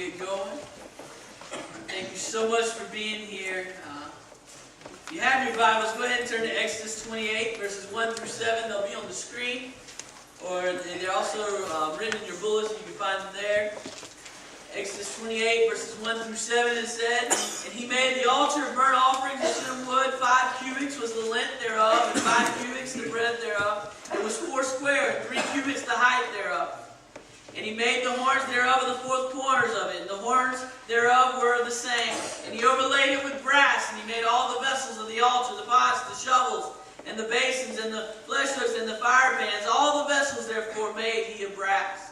get going. Thank you so much for being here. If you have your Bibles, go ahead and turn to Exodus 28, verses 1 through 7. They'll be on the screen, or they're also written in your bulletin. You can find them there. Exodus 28, verses 1 through 7, it said, "And he made the altar of burnt offerings of shittim wood. 5 cubits was the length thereof, and 5 cubits the breadth thereof. It was 4 square, and 3 cubits the height thereof. And he made the horns thereof of the 4 corners of it, and the horns thereof were the same. And he overlaid it with brass, and he made all the vessels of the altar, the pots, the shovels, and the basins, and the flesh hooks, and the fire pans. All the vessels therefore made he of brass.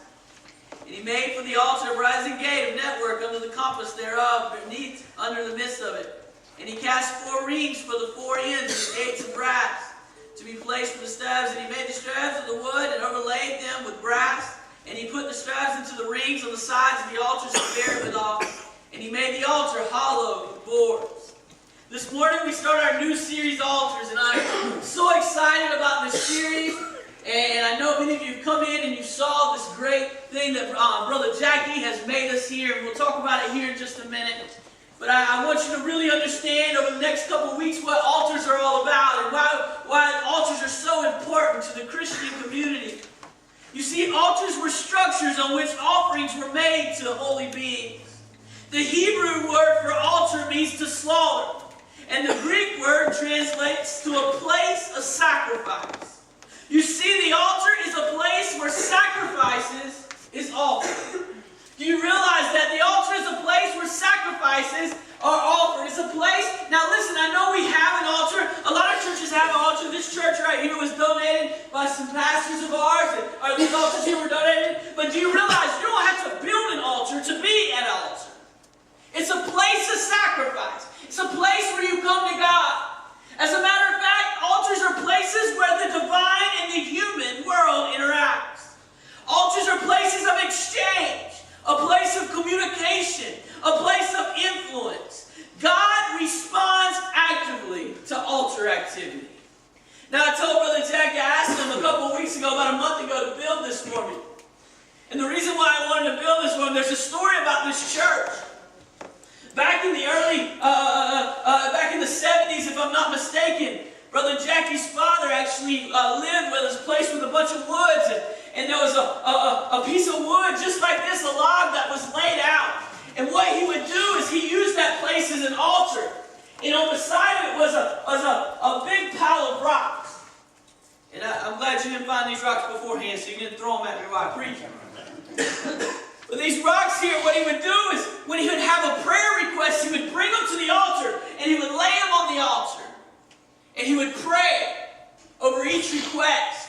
And he made for the altar a rising gate of network under the compass thereof, beneath, under the midst of it. And he cast 4 rings for the 4 ends of the gates of brass, to be placed for the staves. And he made the staves of the wood, and overlaid them with brass. And he put the staves into the rings on the sides of the altars and bare it withal. And he made the altar hollow with boards." This morning we start our new series, Altars, and I'm so excited about this series. And I know many of you have come in and you saw this great thing that Brother Jackie has made us here. And we'll talk about it here in just a minute. But I want you to really understand over the next couple of weeks what altars are all about and why altars are so important to the Christian community. You see, altars were structures on which offerings were made to holy beings. The Hebrew word for altar means to slaughter, and the Greek word translates to a place of sacrifice. You see, the altar is a place where sacrifices is offered. Do you realize that the altar is a place where sacrifices are offered? It's a place. Now listen, I know we have an altar. A lot of churches have an altar. This church right here was donated by some pastors of ours. And these altars here were donated. But do you realize you don't have to build an altar to be an altar? It's a place of sacrifice. It's a place where you come to God. As a matter of fact, altars are places where the divine and the human world interacts. Altars are places of exchange, a place of communication, a place of influence. God responds actively to altar activity. Now, I told Brother Jack, I asked him a couple of weeks ago, about a month ago, to build this for me. And the reason why I wanted to build this for him, there's a story about this church. Back in the back in the 70s, if I'm not mistaken, Brother Jackie's father actually lived with a place with a bunch of woods. And there was a piece of wood just like this, a log that was laid out. And what he would do is he used that place as an altar. And on the side of it was a big pile of rocks. And I'm glad you didn't find these rocks beforehand, so you didn't throw them at me while I preach. But these rocks here, what he would do is when he would have a prayer request, he would bring them to the altar and he would lay them on the altar. And he would pray over each request.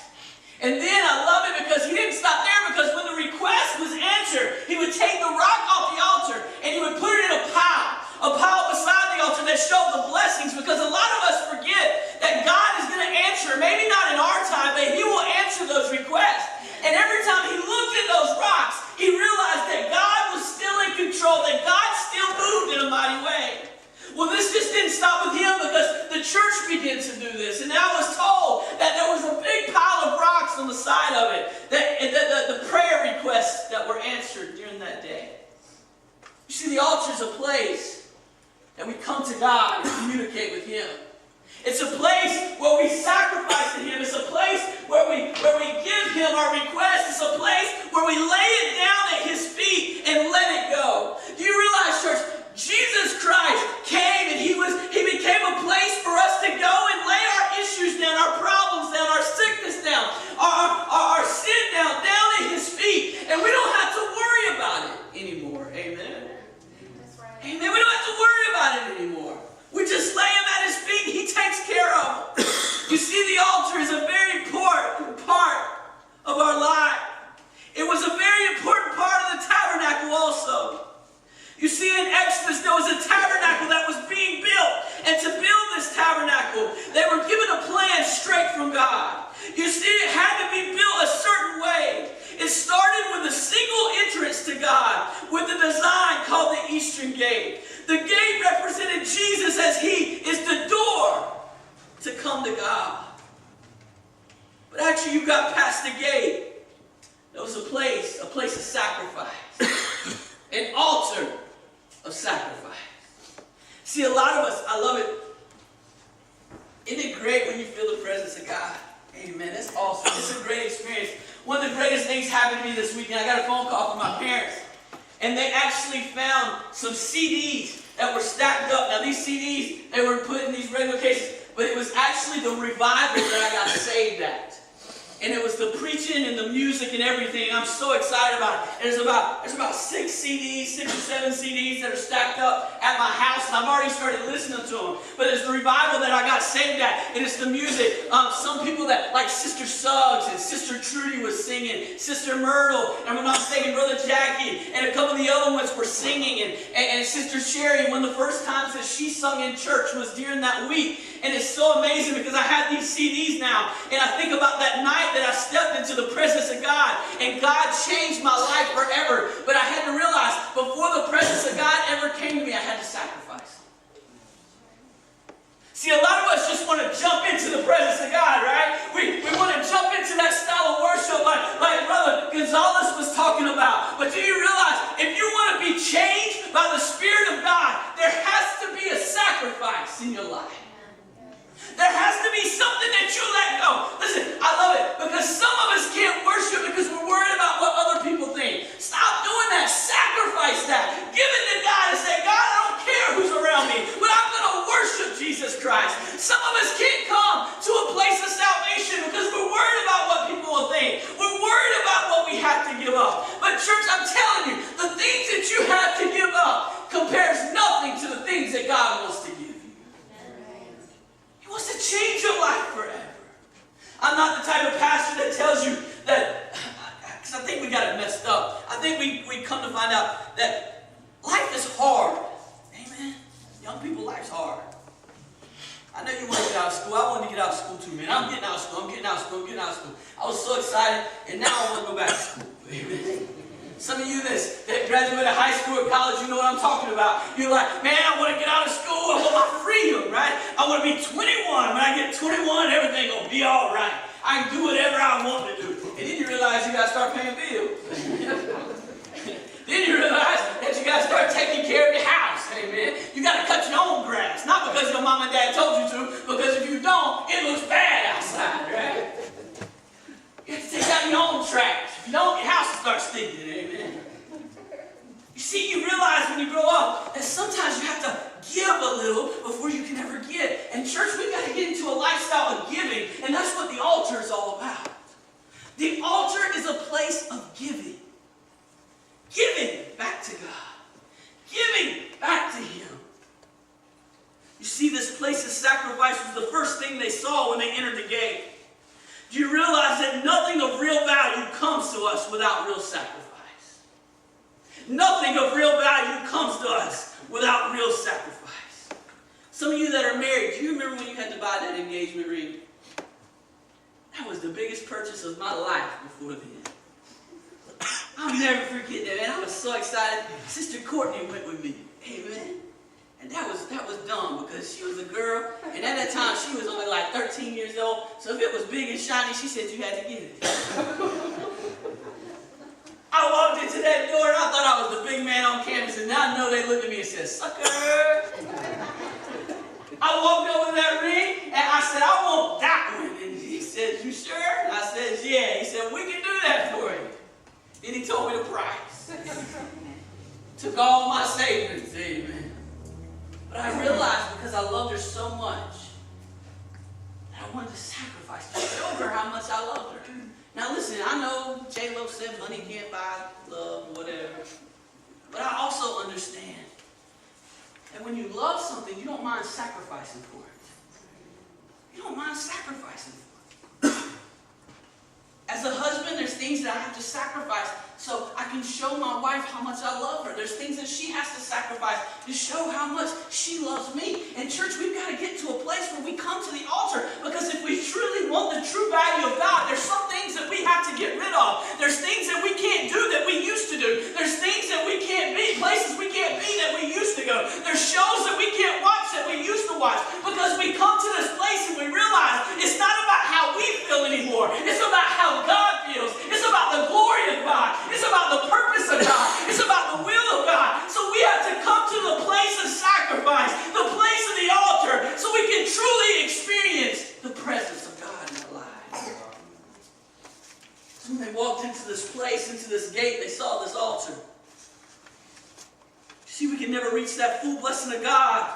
And then I love it because he didn't stop there, because when the request was answered, he would take the rock off the altar and he would put it in a pile beside the altar that showed the blessings, because a lot of us forget that God is going to answer, maybe not in our time, but he will answer those requests. And every time he looked at those rocks, he realized that God was still in control, that God still moved in a mighty way. Well, this just didn't stop with him, because the church began to do this. And I was told that there was a big pile of rocks on the side of it, the prayer requests that were answered during that day. You see, the altar is a place that we come to God and communicate with him. It's a place where we sacrifice to him. It's a place where we give him our request. It's a place where we lay it down at his feet and let it go. Do you realize, church, Jesus Christ came and he became a place for us to go and lay our issues down, our problems down, our sickness down, our sin down at his feet. And we don't have to worry about it anymore. Amen. That's right. Amen. We don't have to worry about it anymore. We just lay him at his feet and he takes care of them. You see, the altar is a very important part of our life. It was a very important part of the tabernacle also. You see, in Exodus, there was a tabernacle that was being built. And to build this tabernacle, they were given a plan straight from God. You see, it had to be built a certain way. It started with a single entrance to God, with a design called the Eastern Gate. The gate represented Jesus, as he is the door to come to God. But after you got past the gate, there was a place of sacrifice. An altar See, a lot of us, I love it. Isn't it great when you feel the presence of God? Amen. That's awesome. It's a great experience. One of the greatest things happened to me this weekend. I got a phone call from my parents, and they actually found some CDs that were stacked up. Now, these CDs, they were put in these regular cases, but it was actually the revival that I got saved at. And it was the preaching and the music and everything. I'm so excited about it. And there's about 6 CDs, 6 or 7 CDs that are stacked up at my house, and I've already started listening to them. But it's the revival that I got saved at, and it's the music. Some people that, like Sister Suggs and Sister Trudy was singing, Sister Myrtle, and I'm not mistaken, Brother Jackie, and a couple of the other ones were singing, and Sister Sherry, one of the first times that she sung in church was during that week. And it's so amazing because I have these CDs now, and I think about that night that I stepped into the presence of God, and God changed my life forever. But I had to realize, before the presence of God ever came to me, I had to sacrifice. See, a lot of us just want to jump into the presence of God, right? We want to jump into that style of worship like Brother Gonzalez was talking about. But do you realize, if you want to be changed by the Spirit of God, there has to be a sacrifice in your life. There has to be something that you let go. Listen, I love it because some of us can't worship because we're worried about what other people think. Stop doing that. Sacrifice that. Give it to God and say, God, I don't care who's around me, but I'm going to worship Jesus Christ. Some of us can't come to a place of salvation because we're worried about what people will think. We're worried about what we have to give up. But church, I'm telling you, the things that you have to give up compares nothing to the things that God wants to give. He wants to change your life forever. I'm not the type of pastor that tells you that, because I think we got it messed up. I think we come to find out that life is hard. Amen. Young people, life's hard. I know you want to get out of school. I wanted to get out of school too, man. I'm getting out of school. I'm getting out of school. I'm getting out of school. I was so excited, and now I want to go back to school. Amen. Some of you that graduated high school or college, you know what I'm talking about. You're like, man, I want to get out of school. I want my freedom, right? I want to be 21. When I get 21, everything will be all right. I can do whatever I want to do. And then you realize you got to start paying bills. Then you realize that you got to start taking care of your house. Amen. You got to cut your own grass. Not because your mom and dad told you to, because if you don't, it looks bad outside, right? You have to take out your own trash. If you don't, your house will start stinking. Amen. You see, you realize when you grow up that sometimes you have to give a little before you can ever get. And church, we've got to get into a lifestyle of giving. And that's what the altar is all about. The altar is a place of giving. Giving back to God. Giving back to Him. You see, this place of sacrifice was the first thing they saw when they entered the gate. Do you realize that nothing of real value comes to us without real sacrifice? Nothing of real value comes to us without real sacrifice. Some of you that are married, do you remember when you had to buy that engagement ring? That was the biggest purchase of my life before then. I'll never forget that, man. I was so excited. Sister Courtney went with me. Amen. And that was dumb because she was a girl, and at that time she was only like 13 years old. So if it was big and shiny, she said you had to get it. I walked into that door and I thought I was the big man on campus, and now I know they looked at me and said, "Sucker." I walked over to that ring and I said, "I want that one." And he said, "You sure?" And I said, "Yeah." He said, "We can do that for you." Then he told me the price. Took all my savings, amen. But I realized because I loved her so much that I wanted to sacrifice to show her how much I loved her. Now listen, I know J-Lo said money can't buy love, whatever. But I also understand that when you love something, you don't mind sacrificing for it. You don't mind sacrificing for it. As a husband, there's things that I have to sacrifice so I can show my wife how much I love her. There's things that she has to sacrifice to show how much she loves me. And church, we've got to get to a place where we come to the altar, because if we truly want the true value of God, there's some things that we have to get rid of. There's things that we can't do that we used to do. There's things that we can't be, places we can't be that we used to go. There's shows that we can't watch that we used to watch, because we come to this place and we realize it's not about how we feel anymore. It's about how God feels. It's about the glory of God. It's about the purpose of God. It's about the will of God. So we have to come to the place of sacrifice, the can never reach that full blessing of God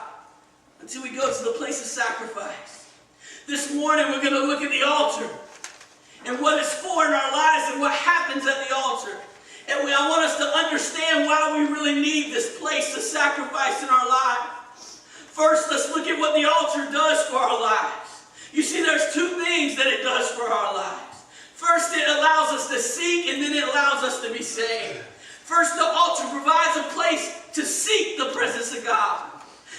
until we go to the place of sacrifice. This morning we're going to look at the altar and what it's for in our lives and what happens at the altar. And I want us to understand why we really need this place of sacrifice in our lives. First, let's look at what the altar does for our lives. You see, there's two things that it does for our lives. First, it allows us to seek, and then it allows us to be saved. First, the altar provides a place to seek the presence of God.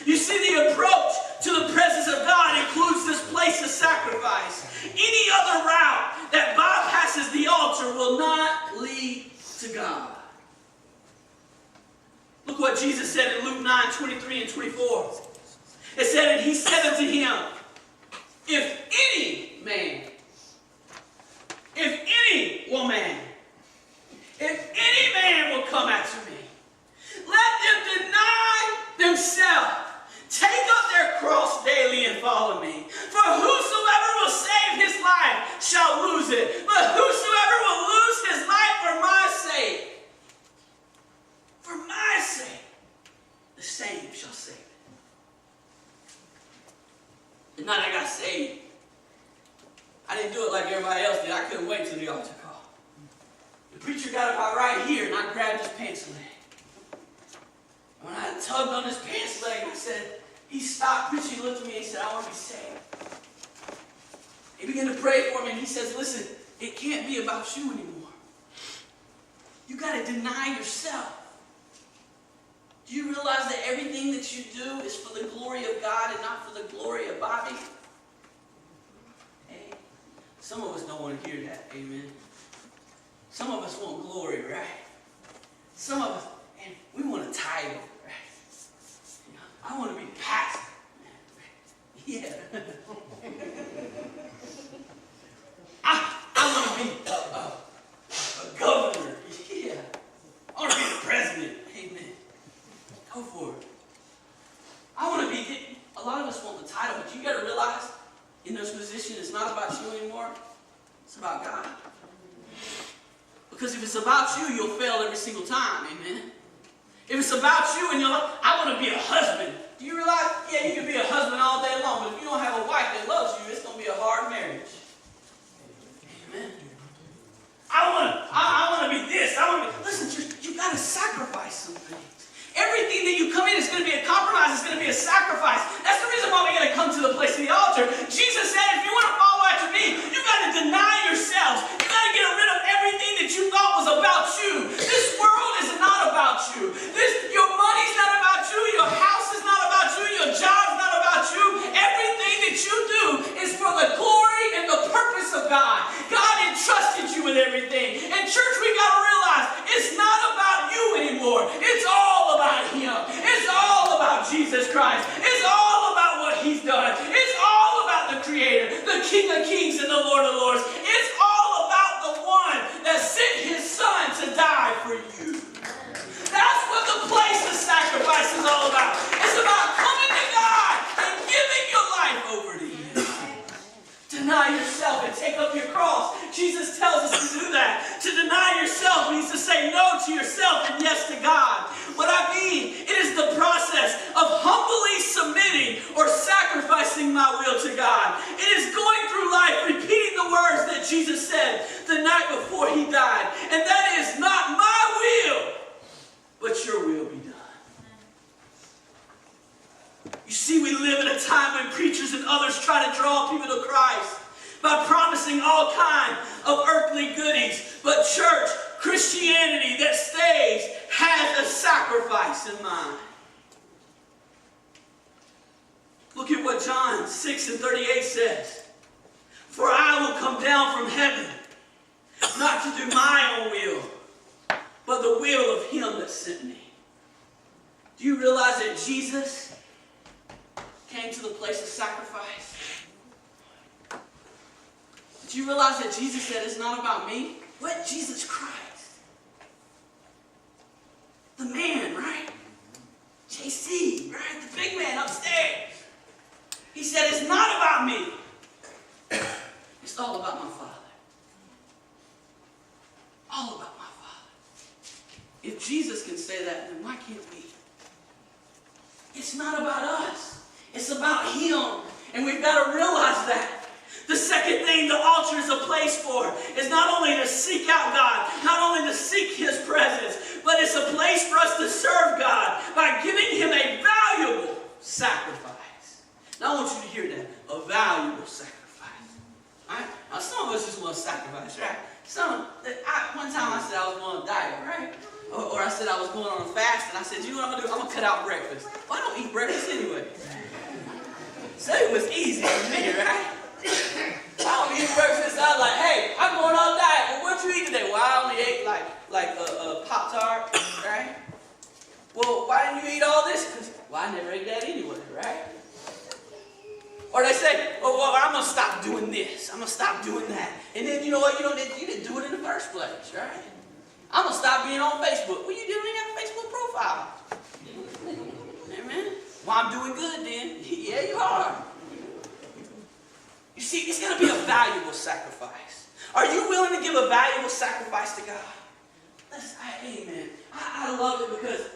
You see, the approach to the presence of God includes this place of sacrifice. Any other route that bypasses the altar will not lead to God. Look what Jesus said in Luke 9:23 and 24. It said, and he said unto him, if any man, if any woman, if any man will come after me, let them deny themselves, take up their cross daily and follow me. For whosoever will save his life shall lose it. But whosoever will lose his life for my sake, the same shall save it. The night I got saved, I didn't do it like everybody else did. I couldn't wait till the altar call. The preacher got about right here, and I grabbed his pants leg. And when I tugged on his pants leg, I said, he stopped preaching, he looked at me, and he said, I want to be saved. He began to pray for me, and he says, listen, it can't be about you anymore. You got to deny yourself. Do you realize that everything that you do is for the glory of God and not for the glory of Bobby? Hey, some of us don't want to hear that, amen. Some of us want glory, right? Some of us, and we want a title, right? You know, I want to be pastor. Yeah. I want to be a governor. Yeah. I want to be the president. Amen. Go for it. I want to be, a lot of us want the title, but you got to realize in this position it's not about you anymore. It's about God. Because if it's about you, you'll fail every single time. Amen. If it's about you and you're like, I want to be a husband. Do you realize, yeah, you can be a husband all day long, but if you don't have a wife that loves you, it's going to be a hard marriage. Amen. I want to be this. Listen, you got to sacrifice some things. Everything that you come in is going to be a compromise. It's going to be a sacrifice. That's the reason why we got to come to the place of the altar. Jesus said, if you want to follow after me, you got to deny yourselves. You got to get rid of everything that you thought was about you. This world is not about you. Your money's not about you. Your house is not about you. Your job's not about you. Everything that you do is for the glory and the purpose of God. God entrusted you with everything. And church, we got to realize it's not about you anymore. It's all about Him. It's all about Jesus Christ. It's all about what He's done. It's all about the Creator, the King of Kings and the Lord of Lords. It's all about the one that sent His Son to die for you. That's what the place of sacrifice is all about. It's about coming to God and giving your life over to Him. Deny yourself and take up your cross. Jesus tells us to do that. To deny yourself means to say no to yourself and yes to God. What I mean, it is the process of humbly submitting or sacrificing my will to God. It is going through life repeating the words that Jesus said the night before He died. And that is, not my will, but your will be done. You see, we live in a time when preachers and others try to draw people to Christ by promising all kinds of earthly goodies. But church, Christianity that stays has a sacrifice in mind. Look at what John 6:38 says. For I will come down from heaven, not to do my own will, but the will of Him that sent me. Do you realize that Jesus came to the place of sacrifice? Do you realize that Jesus said, it's not about me? What? Jesus Christ. The man, right? JC, right? The big man upstairs. He said, it's not about me. It's all about my Father. All about my Father. If Jesus can say that, then why can't we? It's not about us. It's about Him. And we've got to realize that. The second thing the altar is a place for is not only to seek out God, not only to seek His presence, but it's a place for us to serve God by giving Him a valuable sacrifice. Now I want you to hear that. A valuable sacrifice. All right? Now some of us just want to sacrifice, right? One time I said I was going on a diet, right? Or I said I was going on a fast, and I said, you know what I'm going to do? I'm going to cut out breakfast. Well, I don't eat breakfast anyway. So it was easy for me, right? I don't eat breakfast. I was like, hey, I'm going on a diet. Well, what you eat today? Well, I only ate like a Pop-Tart, right? Well, why didn't you eat all this? Because, well, I never ate that anyway, right? Or they say, well, I'm going to stop doing this. I'm going to stop doing that. And then, you know what? You didn't do it in the first place, right? I'm going to stop being on Facebook. Well, you didn't even have a Facebook profile. Amen? Well, I'm doing good then. Yeah, you are. You see, it's going to be a valuable sacrifice. Are you willing to give a valuable sacrifice to God? Amen. I love it because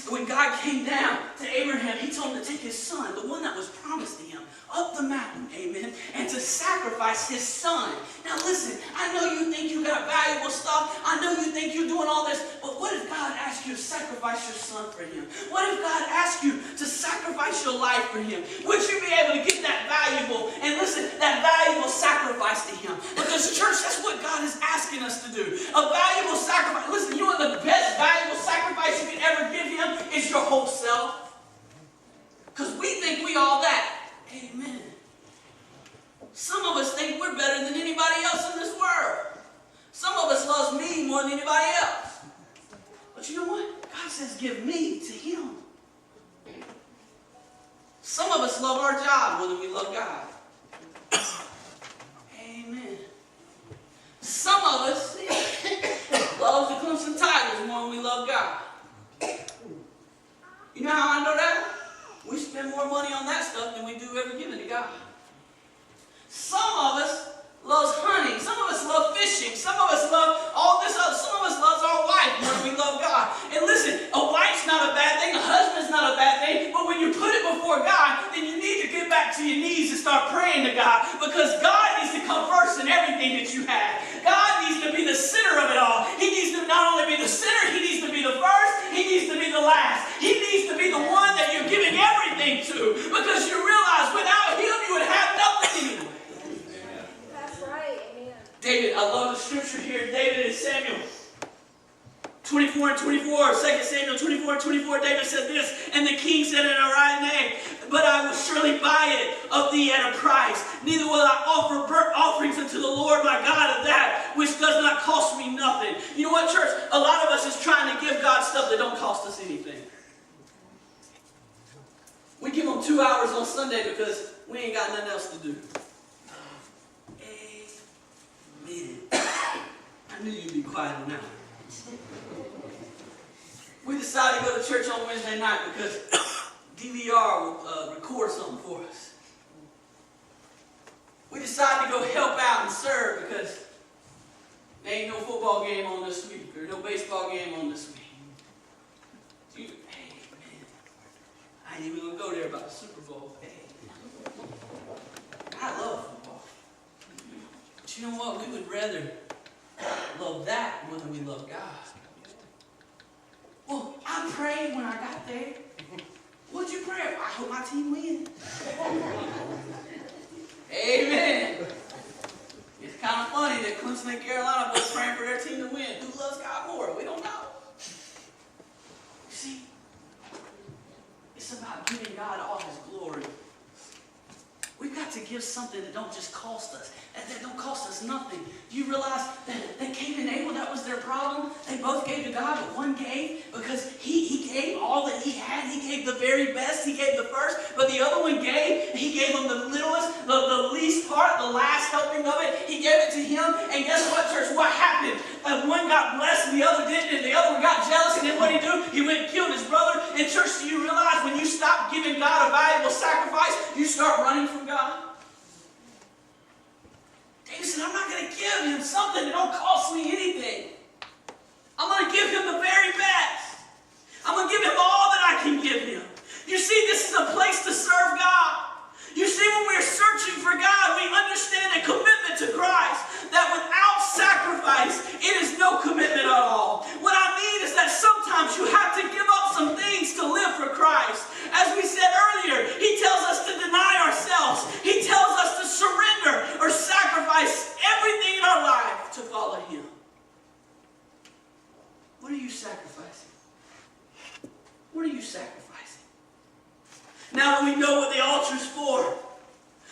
when God came down to Abraham, He told him to take his son, the one that was promised to him, up the mountain, amen, and to sacrifice his son. Now listen, I know you think you got valuable stuff. I know you think you're doing all this, but what if God asked you to sacrifice your son for Him? What if God asked you to sacrifice your life for Him? Would you be able to get that valuable, and listen, that valuable sacrifice to Him? Because church, that's what God is asking us to do. A valuable sacrifice. Listen, you know what the best valuable sacrifice you can ever give Him is your whole self. Because we think we all that. Amen. Some of us think we're better than anybody else in this world. Some of us love me more than anybody else. But you know what? God says give me to Him. Some of us love our job more than we love God. Amen. Some of us love the Clemson Tigers more than we love God. You know how I know that? We spend more money on that stuff than we do ever giving to God. Some of us love hunting. Some of us love fishing. Some of us love all this other. Some of us love our wife more than we love God. And listen, a wife's not a bad thing. A husband's not a bad thing. But when you put it before God, then you need to get back to your knees and start praying to God. Because God needs to come first in everything that you have. God needs to be the center of it all. He needs to not only be the center, He needs to be the first, He needs to be the last. He needs to be the one that you're giving everything to. Because you realize without Him, you would have nothing anyway. That's right. Amen. David, I love the scripture here. David and Samuel 24 and 24, 2 Samuel 24 and 24, David said this, and the king said in a right name, but I will surely buy it of thee at a price. Neither will I offer burnt offerings unto the Lord my God of that which does not cost me nothing. You know what, church? A lot of us is trying to give God stuff that don't cost us anything. We give Him 2 hours on Sunday because we ain't got nothing else to do. Amen. I knew you'd be quiet on that one. We decided to go to church on Wednesday night because DVR will record something for us. We decided to go help out and serve because there ain't no football game on this week or no baseball game on this week. Hey, man, I ain't even going to go there about the Super Bowl. Hey, I love football. But you know what? We would rather love that more than we love God. Well, I prayed when I got there. What'd you pray? I hope my team wins. Amen. It's kind of funny that Clemson and Carolina both praying for their team to win. Who loves God more? We don't know. You see, it's about giving God all His glory. We've got to give something that don't just cost us. That don't cost us nothing. Do you realize that Cain and Abel, that was their problem? They both gave to God, but one gave because he gave all that he had. He gave the very best. He gave the first. But the other one gave. He gave them the littlest, the least part, the last helping of it. He gave it to him. And guess what, church? What happened? One got blessed and the other didn't. And the other one got jealous. And then what did he do? He went and killed his brother. And church, do you realize when you stop giving God a valuable sacrifice, you start running from God? David said, I'm not going to give Him something that don't cost me anything. I'm going to give Him the very best. I'm going to give Him all that I What are you sacrificing? Now that we know what the altar is for,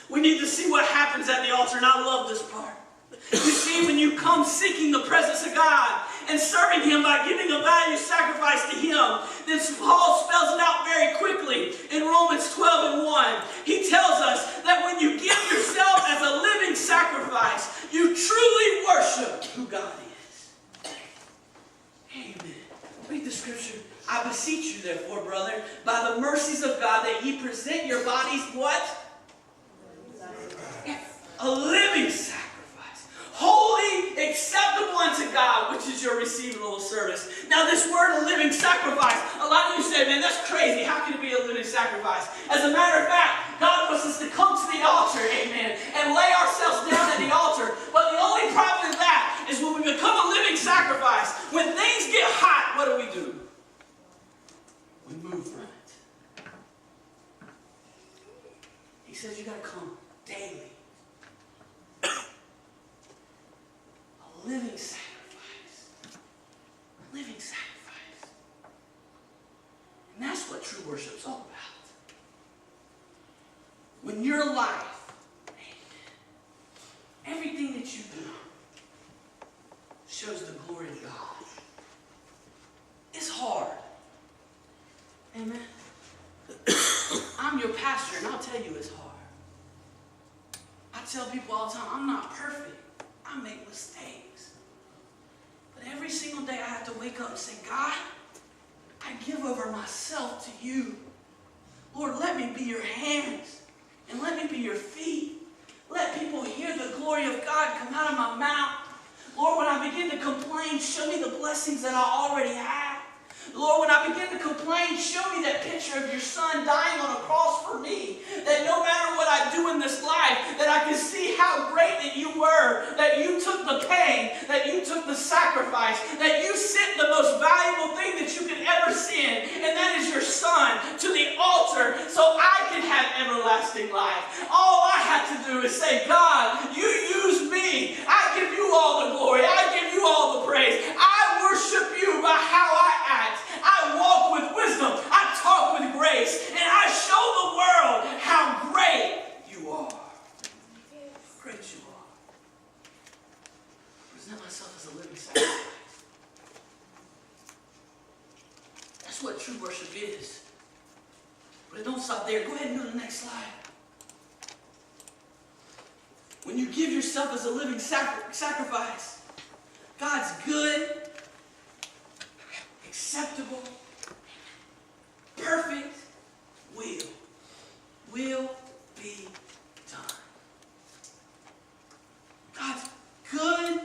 we need to see what happens at the altar, and I love this part. You see, when you come seeking the presence of God and serving Him by giving a value sacrifice to Him, then Paul spells it out very quickly in Romans 12:1. He tells us that when you give yourself as a living sacrifice, you truly worship who God is. Amen. Read the scripture. I beseech you, therefore, brother, by the mercies of God, that ye present your bodies what? A living sacrifice, holy, acceptable unto God, which is your receivable service. Now this word, a living sacrifice, a lot of you say, man, that's crazy. How can it be a living sacrifice? As a matter of fact, God wants us to come to the altar, amen, and lay ourselves down at the altar. But the only problem with that is when we become a living sacrifice, when things get hot, what do? We move from it. He says you got to come daily. A living sacrifice. A living sacrifice. And that's what true worship's all about. When your life, everything that you do shows the glory of God. It's hard. Amen. I'm your pastor, and I'll tell you it's hard. I tell people all the time, I'm not perfect. I make mistakes. But every single day I have to wake up and say, God, I give over myself to you. Lord, let me be your hands, and let me be your feet. Let people hear the glory of God come out of my mouth. Lord, when I begin to complain, show me the blessings that I already have. Lord, when I begin to complain, show me that picture of your Son dying on a cross for me. That no matter what I do in this life, that I can see how great that you were. That you took the pain, that you took the sacrifice, that you sent the most valuable thing that you could ever send, and that is your Son, to the altar so I can have everlasting life. All I have to do is say, God, you use me. I give you all the glory. I give you all the praise. I worship you by how I act. I walk with wisdom. I talk with grace. And I show the world how great you are. How great you are. I present myself as a living sacrifice. That's what true worship is. But it don't stop there. Go ahead and go to the next slide. When you give yourself as a living sacrifice, God's good, acceptable, perfect will be done. God's good,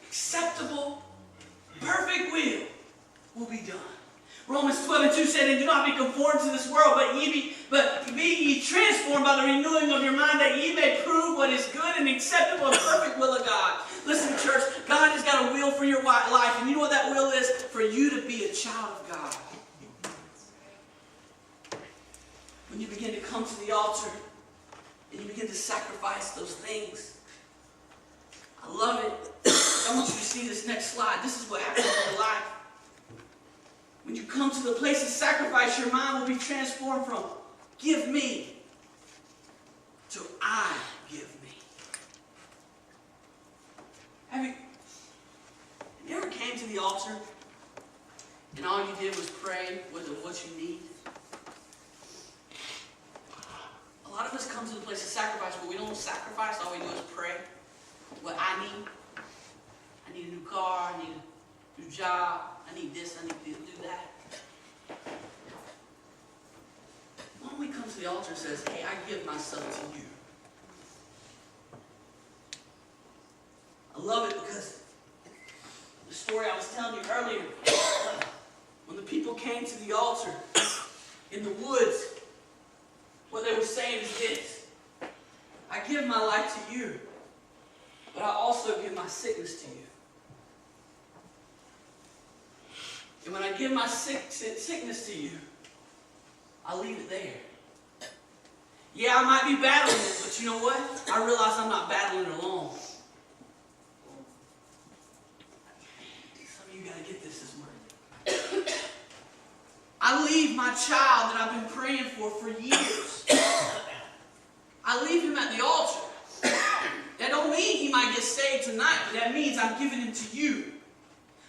acceptable, perfect will be done. Romans 12:2 said, and do not be conformed to this world, but be ye transformed by the renewing of your mind, that ye may prove what is good and acceptable and perfect will of God. Listen, church, God has got a will for your life, and you know what that will is? For you to be a child of God. When you begin to come to the altar, and you begin to sacrifice those things, I love it. I want you to see this next slide. This is what happens in your life. When you come to the place of sacrifice, your mind will be transformed from give me to I give me. Have you ever came to the altar and all you did was pray with what you need? A lot of us come to the place of sacrifice, but we don't sacrifice. All we do is pray what I need. I need a new car. I need a new job. I need this. I need to do that. Why don't we come to the altar and says, hey, I give myself to you. I love it because the story I was telling you earlier, when the people came to the altar in the woods, what they were saying is this: I give my life to you, but I also give my sickness to you. And when I give my sickness to you, I'll leave it there. Yeah, I might be battling it, but you know what? I realize I'm not battling it alone. Some of you got to get this morning. my child that I've been praying for years. I leave him at the altar. That don't mean he might get saved tonight, but that means I'm giving him to you.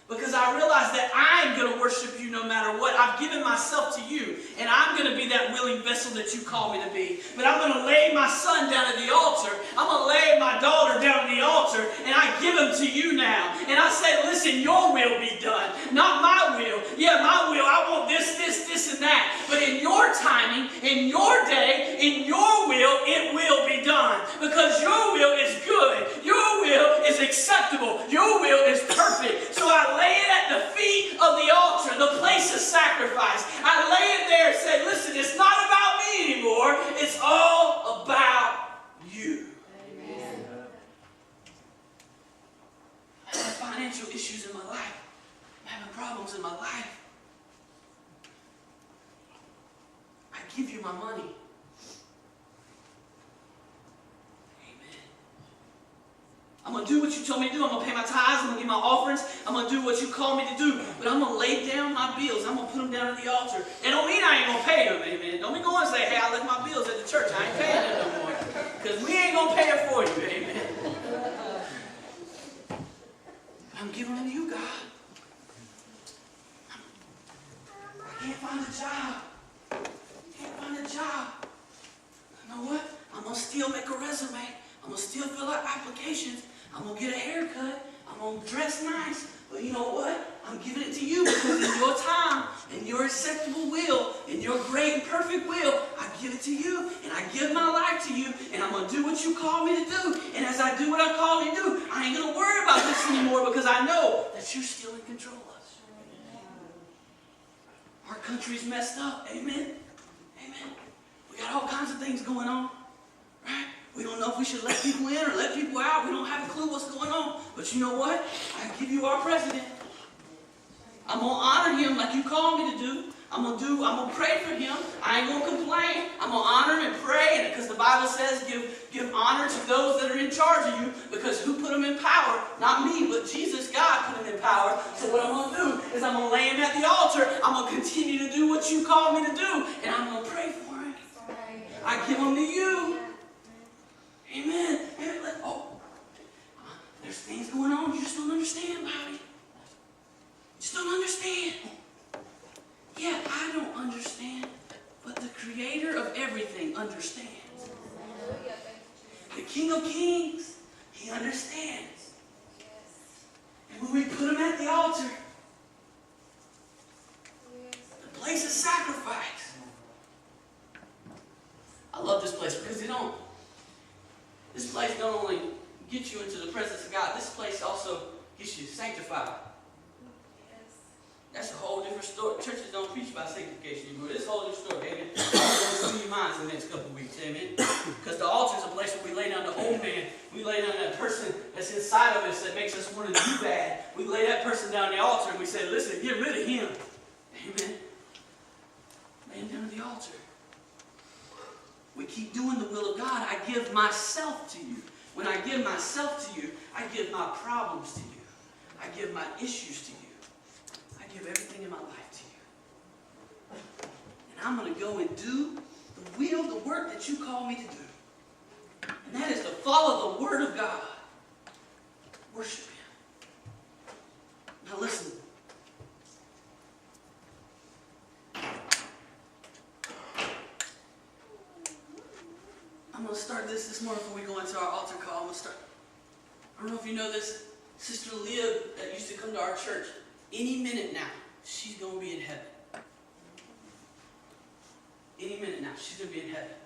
Because I realize that I'm going to worship you no matter what. I've given myself to you, and I'm going to be that willing vessel that you call me to be. But I'm going to lay my son down at the altar. I'm going to lay my daughter down at the altar, and I give them to you now. And I say, listen, your will be done, not my will. Yeah, my will, I want this, and that. But in your timing, in your day, in your will, it will be done. Because your will is good. Your will is acceptable. Your will is perfect. So I lay it at the feet of the altar, the place of sacrifice. I lay it there and say, listen, it's not about me anymore. It's all about you. Amen. I have financial issues in my life. I'm having problems in my life. I give you my money. I'm going to do what you told me to do. I'm going to pay my tithes. I'm going to give my offerings. I'm going to do what you called me to do. But I'm going to lay down my bills. I'm going to put them down at the altar. It don't mean I ain't going to pay them, amen. Don't be going and say, hey, I left my bills at the church. I ain't paying them no more. Because we ain't going to pay it for you, amen. I'm giving them to you, God. I can't find a job. Can't find a job. You know what? I'm going to still make a resume. I'm going to still fill out applications. I'm going to get a haircut. I'm going to dress nice. But you know what? I'm giving it to you because in your time, in your acceptable will, in your great and perfect will, I give it to you. And I give my life to you. And I'm going to do what you call me to do. And as I do what I call you to do, I ain't going to worry about this anymore because I know that you're still in control of us. Our country's messed up. Amen? Amen. We got all kinds of things going on. Right? We don't know if we should let people in or let people out. We don't have a clue what's going on. But you know what? I give you our president. I'm going to honor him like you called me to do. I'm going to pray for him. I ain't going to complain. I'm going to honor him and pray. Because the Bible says give honor to those that are in charge of you. Because who put them in power? Not me, but Jesus, God put him in power. So what I'm going to do is I'm going to lay him at the altar. I'm going to continue to do what you called me to do. And I'm going to pray for him. I give him to you. Amen. There's things going on you just don't understand, Bobby. You just don't understand. Yeah, I don't understand, but the Creator of everything understands. The King of Kings, He understands. And when we put Him at the altar, the place of sacrifice. I love this place because this place don't only get you into the presence of God, this place also gets you sanctified. That's a whole different story. Churches don't preach about sanctification anymore. This is a whole different story, amen. I'm going to see your minds in the next couple of weeks, amen. Because the altar is a place where we lay down the old man. We lay down that person that's inside of us that makes us want to do bad. We lay that person down the altar and we say, listen, get rid of him. Amen. Lay him down at the altar. We keep doing the will of God. I give myself to you. When I give myself to you, I give my problems to you. I give my issues to you. I give everything in my life to you. And I'm going to go and do the work that you call me to do. And that is to follow the Word of God. Worship Him. Now listen. I'm going to start this morning before we go into our altar call. I'm going to start. I don't know if you know this. Sister Leah that used to come to our church. Any minute now, she's going to be in heaven. Any minute now, she's going to be in heaven.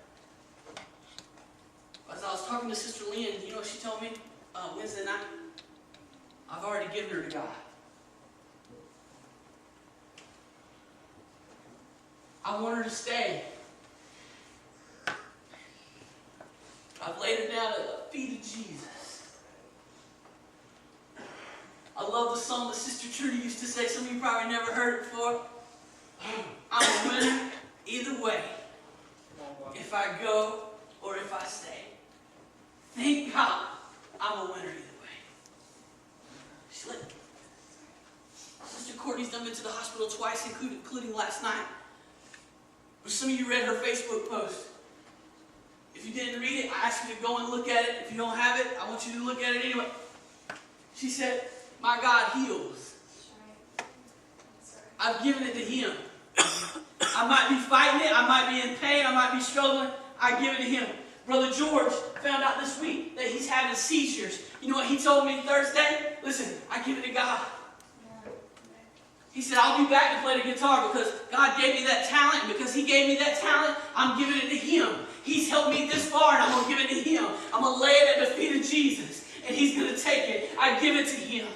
As I was talking to Sister Leah, you know what she told me Wednesday night? I've already given her to God. I want her to stay. I've laid her down at the feet of Jesus. I love the song that Sister Trudy used to say. Some of you probably never heard it before. I'm a winner either way. If I go or if I stay. Thank God I'm a winner either way. Sister Courtney's done been to the hospital twice, including last night. But some of you read her Facebook post. If you didn't read it, I ask you to go and look at it. If you don't have it, I want you to look at it anyway. She said, my God heals. I've given it to Him. I might be fighting it. I might be in pain. I might be struggling. I give it to Him. Brother George found out this week that he's having seizures. You know what he told me Thursday? Listen, I give it to God. He said, I'll be back to play the guitar because God gave me that talent. And because He gave me that talent, I'm giving it to Him. He's helped me this far, and I'm going to give it to Him. I'm going to lay it at the feet of Jesus, and He's going to take it. I give it to Him.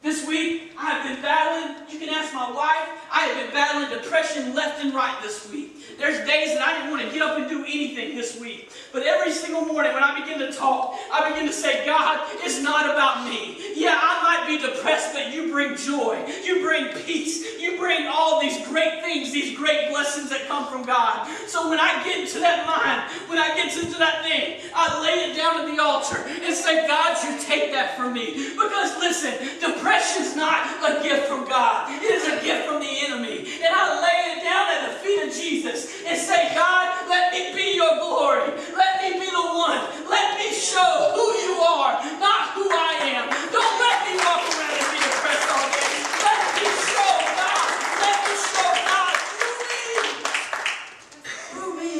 This week, I have been battling, you can ask my wife, I have been battling depression left and right this week. There's days that I didn't want to get up and do anything this week. But every single morning when I begin to talk, I begin to say, God, it's not about me. Yeah, I might be depressed, but you bring joy. You bring peace. You bring all these great things, these great blessings that come from God. So when I get into that mind, when I get into that thing, I lay it down at the altar and say, God, you take that from me. Because listen, depression is not a gift from God. It is a gift from the enemy. And I lay it down at the feet of Jesus and say, God, let me be your glory. Let me be the one. Let me show who you are, not who I am. Don't let me walk around and be depressed all day. Let me show God. Let me show God through me.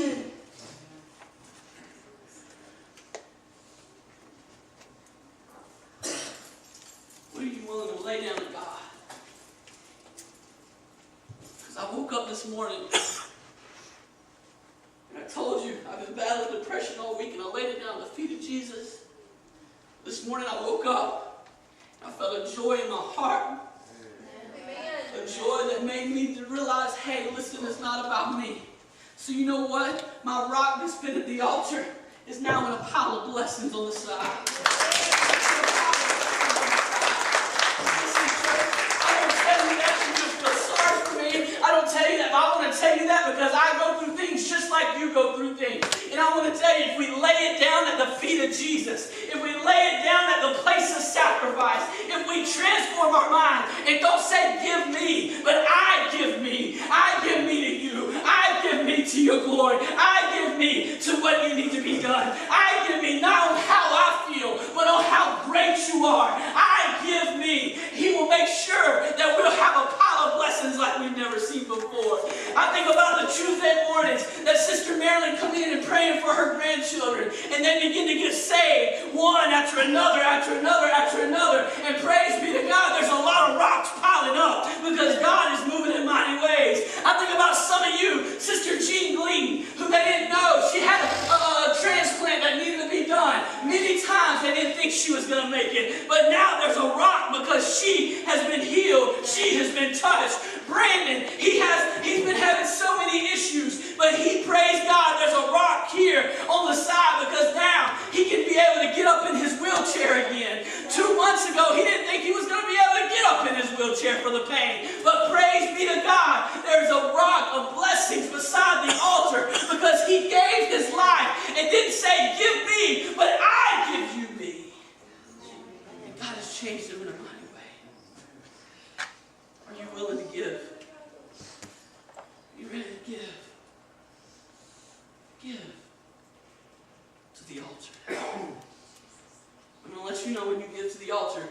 What are you willing to lay down to God? Because I woke up this morning and I told you I've been battling depression all week, and I laid it down at the feet of Jesus. This morning I woke up and I felt a joy in my heart. A joy that made me to realize, hey, listen, it's not about me. So you know what? My rock that's been at the altar is now in a pile of blessings on the side. I don't tell you that, but I want to tell you that because I go through things just like you go through things. And I want to tell you, if we lay it down at the feet of Jesus, if we lay it down at the place of sacrifice, if we transform our mind and don't say, give me, but I give me to you, I give me to your glory, I give me to what you need to be done, I give me not on how I feel, but on how great you are, I give me. He will make sure that we'll have a pile of blessings like we've never seen before. I think about the Tuesday mornings that Sister Marilyn come in and praying for her grandchildren, and they begin to get saved one after another, after another, after another. And praise be to God, there's a lot of rocks piling up because God is moving in mighty ways. I think about some of you, Sister Jean Glean, who they didn't know she had a transplant that needed to be done. Many times they didn't think she was going to make it, but now there's a rock because she has been healed. She has been touched. Brandon, he's been having so many issues, but he praised God. There's a rock here on the side because now he can be able to get up in his wheelchair again. 2 months ago, he didn't think he was going to be able to get up in his wheelchair for the pain. But praise be to God, there's a rock of blessings beside the altar because he gave his life and didn't say, give me, but I give you me. And God has changed him in a mighty way. Are you willing to give? Are you ready to give? Give to the altar. I'm going to let you know when you give to the altar,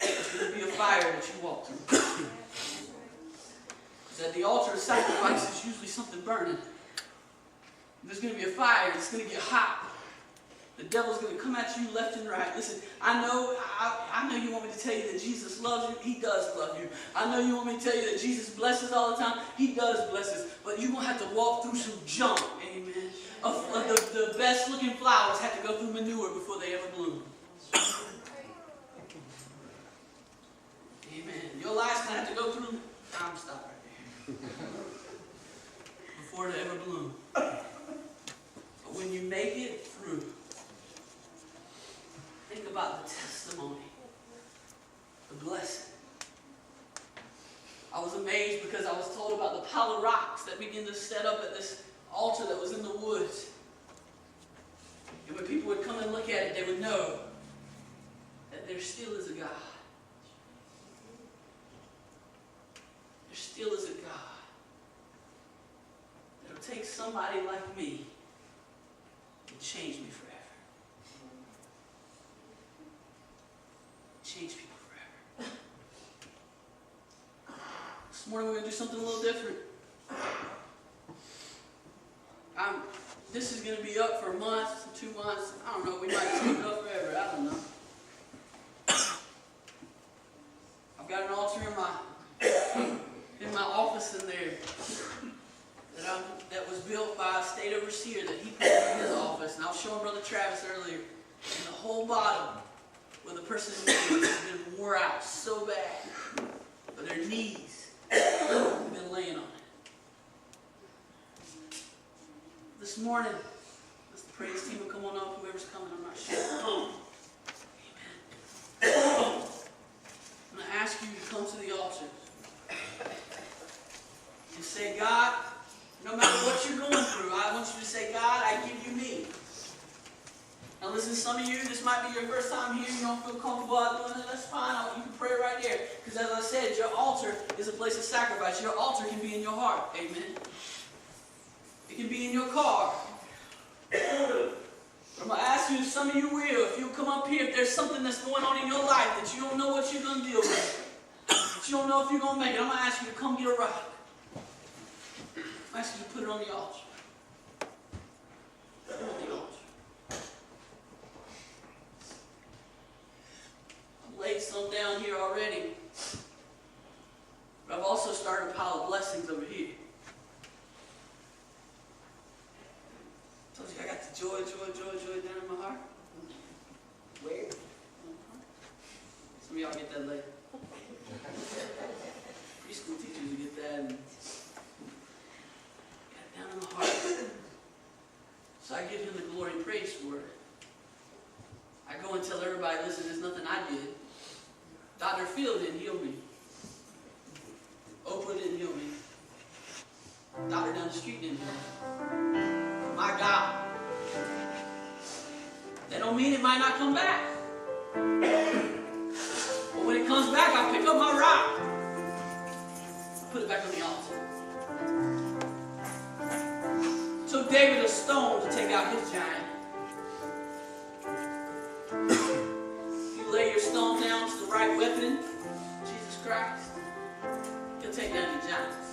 there's going to be a fire that you walk through. Because at the altar of sacrifice is usually something burning. There's going to be a fire. It's going to get hot. The devil's going to come at you left and right. Listen, I know you want me to tell you that Jesus loves you. He does love you. I know you want me to tell you that Jesus blesses all the time. He does bless us. But you're going to have to walk through some junk. Amen. The best looking flowers have to go through manure before they ever bloom. Amen. Your life's going to have to go through... I'm stopping right there. Before it ever bloom. But when you make it through, think about the testimony, the blessing. I was amazed because I was told about the pile of rocks that began to set up at this altar that was in the woods. And when people would come and look at it, they would know that there still is a God. There still is a God. take somebody like me and change me forever. Change people forever. This morning we're going to do something a little different. This is going to be up for a month, 2 months. I don't know. We might keep it up forever. I don't know. I've got an altar in my office in there that was built by a state overseer that he put in his office. And I was showing Brother Travis earlier. And the whole bottom, where the person's knees have been wore out so bad, but their knees have been laying on it. This morning, the praise team will come on up, whoever's coming, I'm not sure. Amen. I'm going to ask you to come to the altar and say, God, no matter what you're going through, I want you to say, God, I give you me. Now listen, some of you, this might be your first time here, you don't feel comfortable out doing it, that's fine. You can pray right here. Because as I said, your altar is a place of sacrifice. Your altar can be in your heart. Amen. It can be in your car. I'm going to ask you, some of you will, if you'll come up here, if there's something that's going on in your life that you don't know what you're going to deal with, that you don't know if you're going to make it, I'm going to ask you to come get a rock. I'm asking you to put it on the altar. Put it on the altar. I've laid some down here already. But I've also started a pile of blessings over here. I told you I got the joy down in my heart. Where? Some of y'all get that later. Preschool teachers will get that. And down in my heart. So I give him the glory and praise for it. I go and tell everybody, listen, there's nothing I did. Dr. Phil didn't heal me. Oprah didn't heal me. Doctor down the street didn't heal me. My God. That don't mean it might not come back. But when it comes back, I pick up my rock. I put it back on the altar. Took David a stone to take out his giant. You lay your stone down to the right weapon, Jesus Christ, he'll take down your giants.